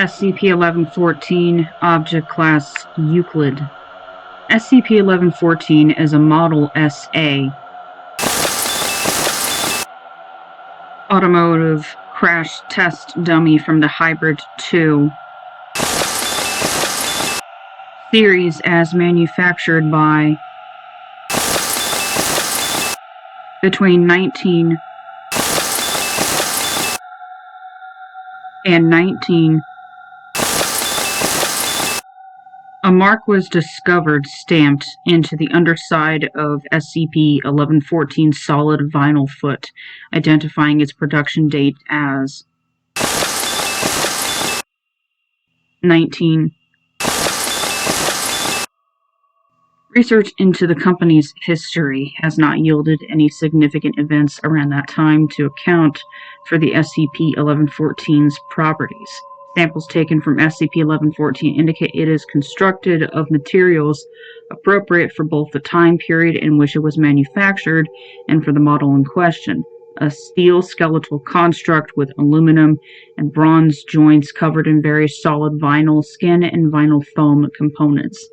SCP-1114 Object Class Euclid. SCP-1114 is a Model SA automotive crash test dummy from the Hybrid II series as manufactured by between 19 and 19. A mark was discovered stamped into the underside of SCP-1114's solid vinyl foot, identifying its production date as 19. Research into the company's history has not yielded any significant events around that time to account for the SCP-1114's properties. Samples taken from SCP-1114 indicate it is constructed of materials appropriate for both the time period in which it was manufactured and for the model in question. A steel skeletal construct with aluminum and bronze joints covered in various solid vinyl skin and vinyl foam components.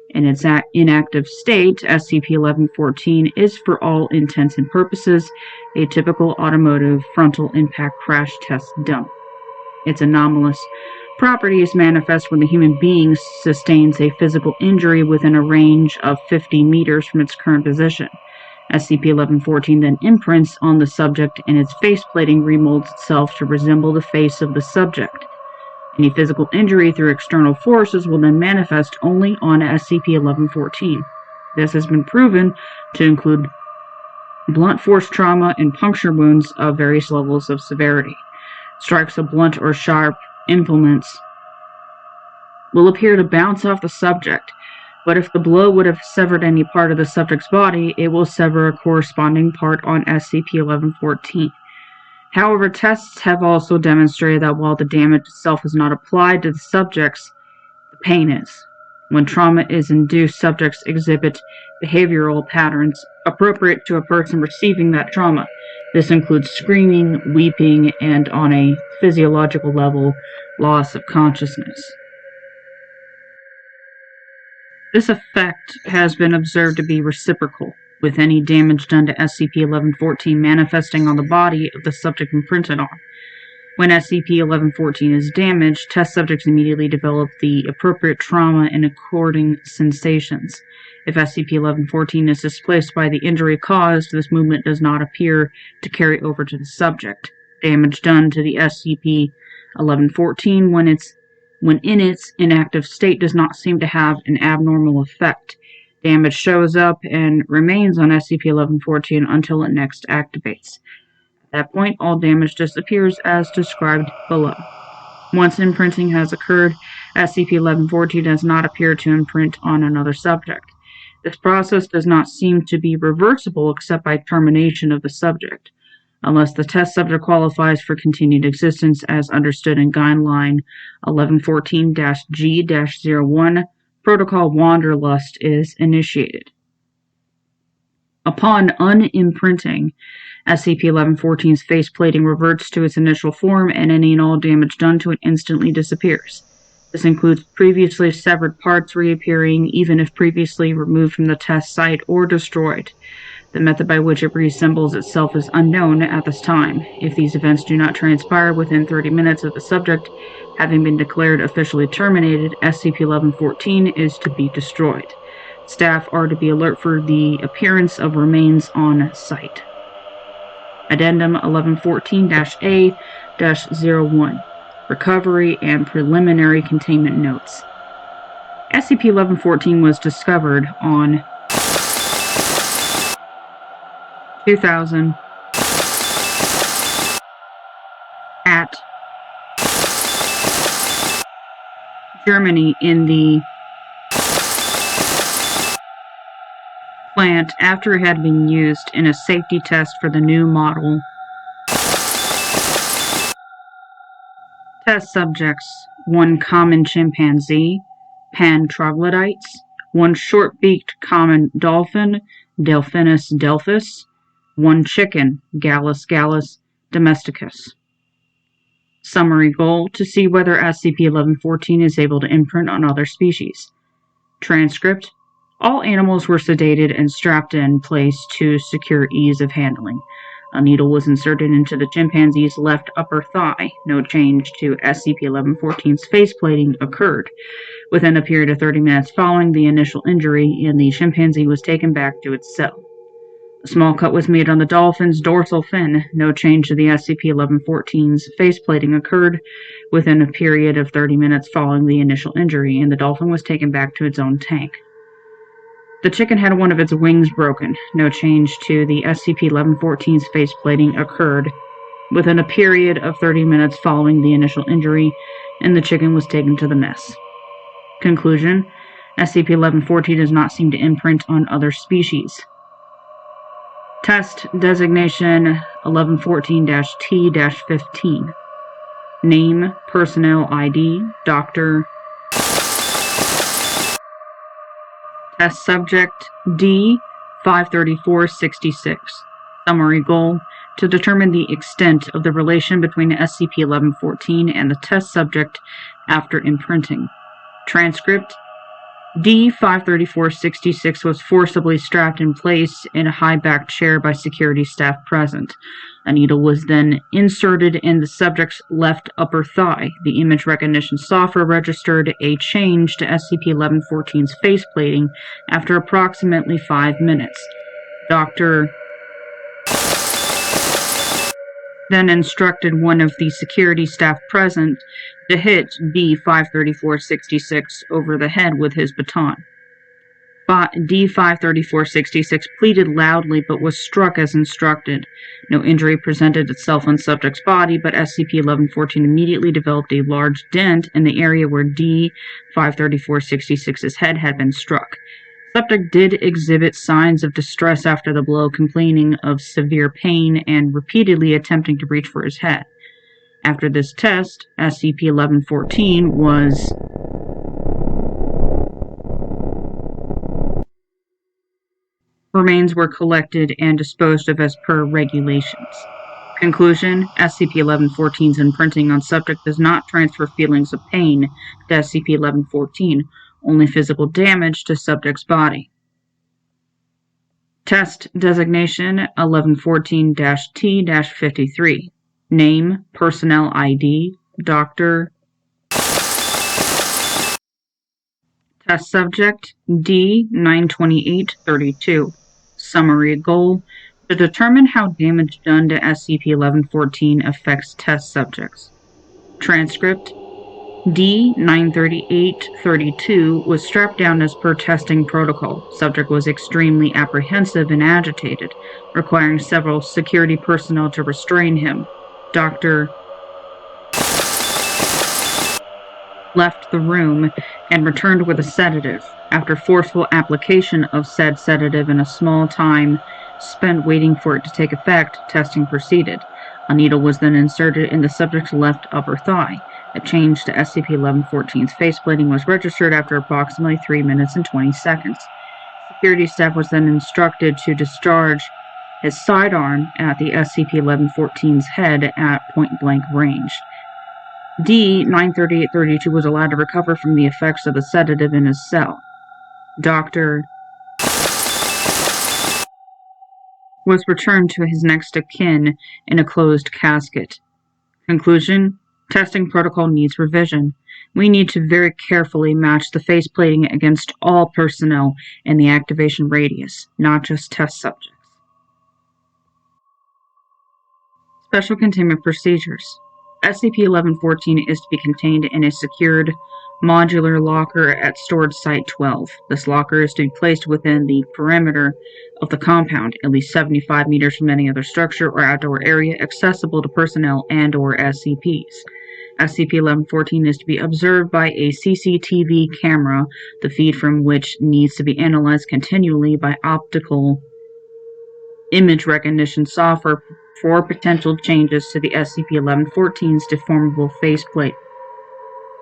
In its inactive state, SCP-1114 is, for all intents and purposes, a typical automotive frontal impact crash test dummy. Its anomalous properties manifest when the human being sustains a physical injury within a range of 50 meters from its current position. SCP-1114 then imprints on the subject, and its face plating remolds itself to resemble the face of the subject. Any physical injury through external forces will then manifest only on SCP-1114. This has been proven to include blunt force trauma and puncture wounds of various levels of severity. Strikes of blunt or sharp implements will appear to bounce off the subject, but if the blow would have severed any part of the subject's body, it will sever a corresponding part on SCP-1114. However, tests have also demonstrated that while the damage itself is not applied to the subjects, the pain is. When trauma is induced, subjects exhibit behavioral patterns appropriate to a person receiving that trauma. This includes screaming, weeping, and, on a physiological level, loss of consciousness. This effect has been observed to be reciprocal, with any damage done to SCP-1114 manifesting on the body of the subject imprinted on. When SCP-1114 is damaged, test subjects immediately develop the appropriate trauma and according sensations. If SCP-1114 is displaced by the injury caused, this movement does not appear to carry over to the subject. Damage done to the SCP-1114 when in its inactive state does not seem to have an abnormal effect. Damage shows up and remains on SCP-1114 until it next activates. At that point, all damage disappears as described below. Once imprinting has occurred, SCP-1114 does not appear to imprint on another subject. This process does not seem to be reversible except by termination of the subject, unless the test subject qualifies for continued existence as understood in Guideline 1114-G-01. Protocol Wanderlust is initiated. Upon unimprinting, SCP-1114's face plating reverts to its initial form, and any and all damage done to it instantly disappears. This includes previously severed parts reappearing, even if previously removed from the test site or destroyed. The method by which it reassembles itself is unknown at this time. If these events do not transpire within 30 minutes of the subject having been declared officially terminated, SCP-1114 is to be destroyed. Staff are to be alert for the appearance of remains on site. Addendum 1114-A-01. Recovery and Preliminary Containment Notes. SCP-1114 was discovered on 2000 at Germany in the plant after it had been used in a safety test for the new model. Test subjects: 1 common chimpanzee, Pan troglodytes, 1 short-beaked common dolphin, Delphinus delphis, 1 chicken, Gallus gallus domesticus. Summary goal: to see whether SCP-1114 is able to imprint on other species. Transcript: all animals were sedated and strapped in place to secure ease of handling. A needle was inserted into the chimpanzee's left upper thigh. No change to SCP-1114's faceplating occurred. Within a period of 30 minutes following the initial injury, and the chimpanzee was taken back to its cell. A small cut was made on the dolphin's dorsal fin. No change to the SCP-1114's faceplating occurred. Within a period of 30 minutes following the initial injury, and the dolphin was taken back to its own tank. The chicken had one of its wings broken. No change to the SCP-1114's faceplating occurred. Within a period of 30 minutes following the initial injury, and the chicken was taken to the mess. Conclusion: SCP-1114 does not seem to imprint on other species. Test Designation 1114-T-15. Name, Personnel ID, Dr. Test Subject D-534-66. Summary goal: to determine the extent of the relation between SCP-1114 and the test subject after imprinting. Transcript: D-534-66 was forcibly strapped in place in a high-backed chair by security staff present. A needle was then inserted in the subject's left upper thigh. The image recognition software registered a change to SCP-1114's faceplating after approximately 5 minutes. Dr. then instructed one of the security staff present to hit D-534-66 over the head with his baton. D-534-66 pleaded loudly but was struck as instructed. No injury presented itself on subject's body, but SCP-1114 immediately developed a large dent in the area where D-534-66's head had been struck. Subject did exhibit signs of distress after the blow, complaining of severe pain and repeatedly attempting to reach for his head. After this test, SCP-1114 was remains were collected and disposed of as per regulations. Conclusion: SCP-1114's imprinting on subject does not transfer feelings of pain to SCP-1114, only physical damage to subject's body. Test Designation 1114-T-53. Name, Personnel ID, Dr. Test Subject D-928-32. Summary goal: to determine how damage done to SCP-1114 affects test subjects. Transcript: D-938-32 was strapped down as per testing protocol. Subject was extremely apprehensive and agitated, requiring several security personnel to restrain him. Dr. left the room and returned with a sedative. After forceful application of said sedative and a small time spent waiting for it to take effect, testing proceeded. A needle was then inserted in the subject's left upper thigh. A change to SCP-1114's faceplating was registered after approximately 3 minutes and 20 seconds. Security staff was then instructed to discharge his sidearm at the SCP-1114's head at point-blank range. D-938-32 was allowed to recover from the effects of the sedative in his cell. Dr. was returned to his next of kin in a closed casket. Conclusion: testing protocol needs revision. We need to very carefully match the faceplating against all personnel in the activation radius, not just test subjects. Special Containment Procedures. SCP-1114 is to be contained in a secured, modular locker at Storage Site 12. This locker is to be placed within the perimeter of the compound, at least 75 meters from any other structure or outdoor area accessible to personnel and/or SCPs. SCP-1114 is to be observed by a CCTV camera, the feed from which needs to be analyzed continually by optical image recognition software for potential changes to the SCP-1114's deformable faceplate.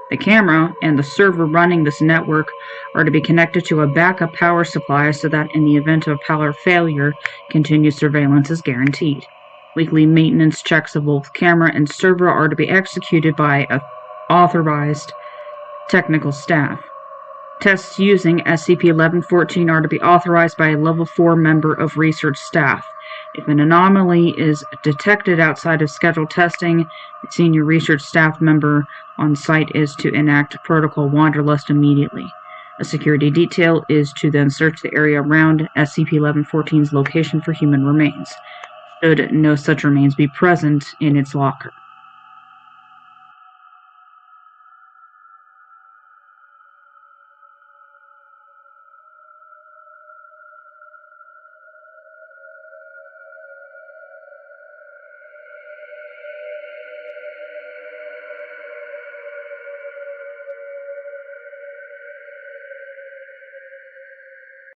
The camera and the server running this network are to be connected to a backup power supply so that in the event of power failure, continued surveillance is guaranteed. Weekly maintenance checks of both camera and server are to be executed by authorized technical staff. Tests using SCP-1114 are to be authorized by a Level 4 member of research staff. If an anomaly is detected outside of scheduled testing, the senior research staff member on site is to enact Protocol Wanderlust immediately. A security detail is to then search the area around SCP-1114's location for human remains, should no such remains be present in its locker.